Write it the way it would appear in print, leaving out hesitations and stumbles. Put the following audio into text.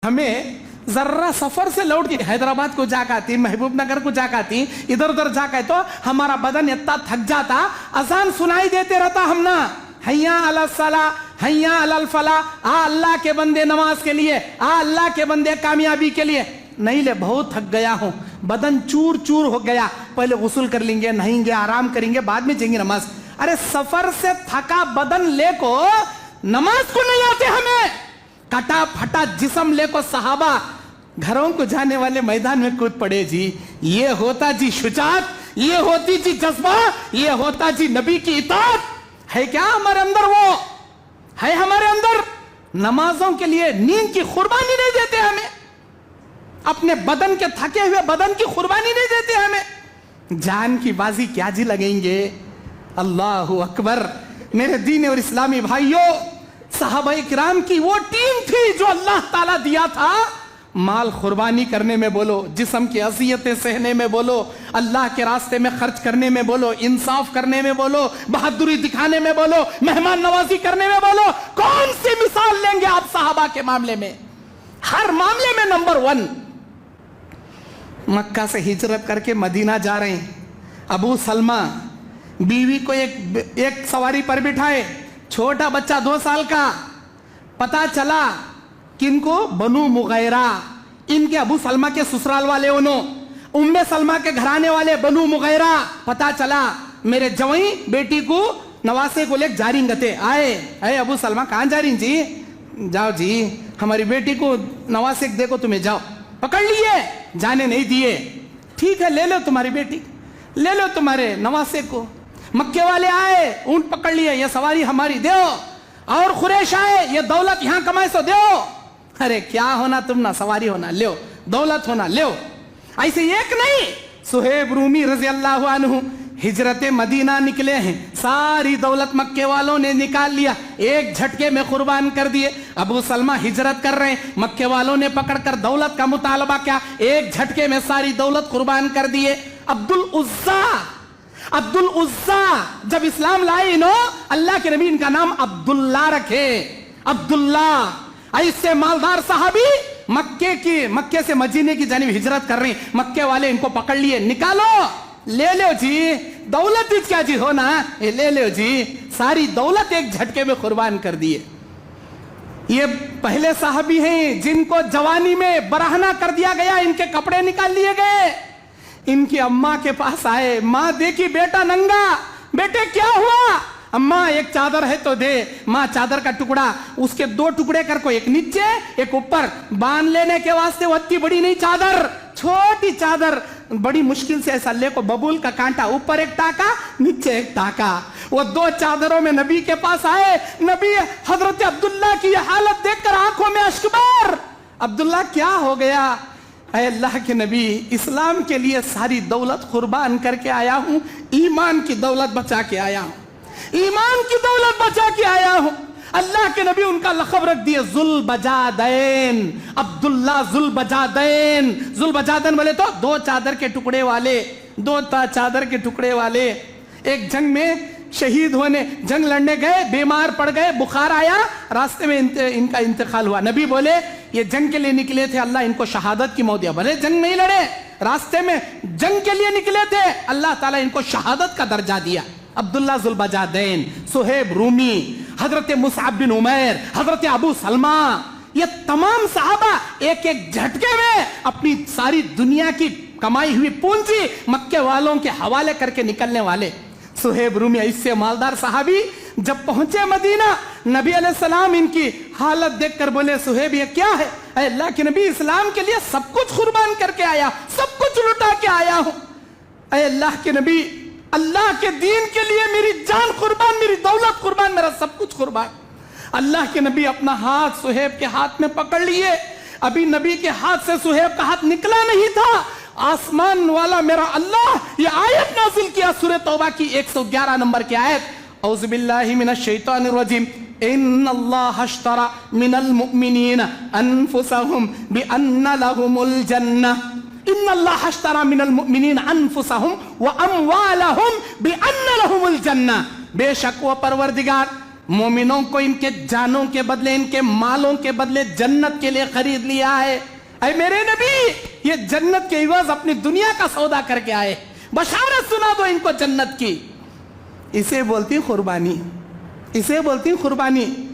हमें जर्रा सफर से लौट के हैदराबाद को जाकर आती, महबूब नगर को जाकर आती, इधर उधर जाकर तो हमारा बदन इतना थक जाता, अजान सुनाई देते रहता हम ना, हैया अला सला हैया अल फला, आ अल्लाह के बंदे नमाज के लिए, आ अल्लाह के बंदे कामयाबी के लिए। नहीं ले, बहुत थक गया हूं, बदन चूर चूर हो गया, पहले गुस्ल कर लेंगे, नहाएंगे, आराम करेंगे, बाद में जाएंगे नमाज। अरे सफर से थका बदन लेको नमाज को नहीं आते हमें, कटा फटा जिस्म लेको सहाबा घरों को जाने वाले मैदान में कूद पड़े जी। ये होता जी शुजात, ये होती जी जज्बा, ये होता जी नबी की इताअत। है क्या हमारे अंदर? वो है हमारे अंदर? नमाजों के लिए नींद की कुर्बानी नहीं देते हमें, अपने बदन के थके हुए बदन की कुर्बानी नहीं देते हमें, जान की बाजी क्या जी लगेंगे। अल्लाहु अकबर। मेरे दीन और इस्लामी भाइयों, सहाबाए किराम की वो टीम थी जो अल्लाह ताला दिया था। माल कुर्बानी करने में बोलो, जिस्म की अज़ियतें सहने में बोलो, अल्लाह के रास्ते में खर्च करने में बोलो, इंसाफ करने में बोलो, बहादुरी दिखाने में बोलो, मेहमान नवाजी करने में बोलो, कौन सी मिसाल लेंगे आप सहाबा के मामले में? हर मामले में नंबर 1। मक्का से हिजरत करके मदीना जा रहे हैं, अबू सलमा बीवी को एक सवारी पर बिठाए, छोटा बच्चा 2 साल का। पता चला किनको? बनु मुगैरा, इनके अबू सलमा के ससुराल वाले, उन्होंने उम्मे सलमा के घराने वाले बनु मुगैरा। पता चला मेरे जवाई बेटी को नवासे को लेकर जा रही गते आए। अरे अबू सलमा कहाँ जा रही जी? जाओ जी, हमारी बेटी को नवासे देखो, तुम्हें जाओ। पकड़ लिए, जाने नहीं दिए। ठीक है, ले लो तुम्हारी बेटी, ले लो तुम्हारे नवासे को। मक्के वाले आए, ऊंट पकड़ लिए, ये सवारी हमारी दो। और खुरैश आए, ये दौलत यहां कमाए सो दो। अरे क्या होना तुम ना, सवारी होना लो, दौलत होना लो। ऐसे एक नहीं, सुहेब रूमी रजी अल्लाह अन्हु हिजरत मदीना निकले हैं, सारी दौलत मक्के वालों ने निकाल लिया, एक झटके में कुर्बान कर दिए। अबू सलमा हिजरत कर रहे हैं, मक्के वालों ने पकड़कर दौलत का मुतालबा किया, एक झटके में सारी दौलत कुर्बान कर दिए। अब्दुल उज्जा जब इस्लाम लाए, इन्हों अल्लाह के नबी इनका नाम अब्दुल्ला रखे। अब्दुल्ला, ऐसे मालदार सहाबी मक्के से मदीने की जानिब हिजरत कर रहे हैं, मक्के वाले इनको पकड़ लिए, निकालो, ले लो जी, दौलत ही क्या जी हो ना, ले लो जी। सारी दौलत एक झटके में कुर्बान कर दिए। ये पहले साहबी हैं जिनको जवानी में बराहना कर दिया गया, इनके कपड़े निकाल लिए गए। इनकी अम्मा के पास आए, माँ देखी बेटा नंगा, बेटे क्या हुआ? अम्मा एक चादर है तो दे। माँ चादर का टुकड़ा, उसके 2 टुकड़े कर को, एक नीचे एक ऊपर, बांध लेने के वास्ते वो इतनी बड़ी नहीं चादर, छोटी चादर, बड़ी मुश्किल से ऐसा ले को, बबूल का कांटा, ऊपर एक टाका, नीचे एक टाका। वो 2 चादरों में नबी के पास आए। नबी हजरत अब्दुल्ला की हालत देखकर आंखों में अश्कबार। अब्दुल्ला क्या हो गया? ऐ अल्लाह के नबी, इस्लाम के लिए सारी दौलत कुर्बान करके आया हूं, ईमान की दौलत बचा के आया हूं, ईमान की दौलत बचा के आया हूं। अल्लाह के नबी उनका लक़ब रख दिए जुल्बजादैन, अब्दुल्ला जुल्बजादैन। जुल्बजादैन बोले तो 2 चादर के टुकड़े वाले, 2 चादर के टुकड़े वाले। एक जंग में शहीद होने, जंग लड़ने गए, बीमार पड़ गए, बुखार आया, रास्ते में इनका इंतकाल हुआ। नबी बोले ये जंग के लिए निकले थे, अल्लाह इनको शहादत की मौत दिया। भले जंग नहीं लड़े, रास्ते में जंग के लिए निकले थे, अल्लाह ताला इनको शहादत का दर्जा दिया। अब्दुल्ला जुल्बजादैन, सुहेब रूमी, हजरत मुसअब बिन उमैर, हजरत अबू सलमा, ये तमाम सहाबा एक एक झटके में अपनी सारी दुनिया की कमाई हुई पूंजी मक्के वालों के हवाले करके निकलने वाले। सुहेब रूमी ऐसे मालदार सहाबी जब पहुंचे मदीना, नबी अलैहिस्सलाम इनकी हालत देखकर बोले, सुहेब ये क्या है? अल्लाह के नबी, इस्लाम के लिए सब कुछ कुर्बान करके आया, सब कुछ लुटा के आया हूं। अल्लाह के नबी, अल्लाह के दीन के लिए मेरी जान कुर्बान, मेरी दौलत कुर्बान, मेरा सब कुछ कुर्बान। अल्लाह के नबी अपना हाथ सुहेब के हाथ में पकड़ लिए। अभी नबी के हाथ से सुहेब का हाथ निकला नहीं था, आसमान वाला मेरा अल्लाह ये आयत नाजिल किया, सूरह तौबा की 111 नंबर की आयत, औज़ु बिल्लाहि मिनश शैतानिर रजीम, इन्नल्लाह अश्तरा मिनल मुमिनीना अनफुसहुम बिअन्ना लहुमुल जन्नह, इन्नल्लाह अश्तरा मिनल मुमिनीना अनफुसहुम व अमवालहुम बिअन्ना लहुमुल जन्नह। बेशक वो परवरदिगार मोमिनों को इनके जानों के बदले, इनके मालों के बदले जन्नत के लिए खरीद लिया है। ऐ मेरे नबी, ये जन्नत के इवज अपनी दुनिया का सौदा करके आए, बशारत सुना दो इनको जन्नत की। इसे बोलती कुर्बानी, इसे बोलती कुर्बानी।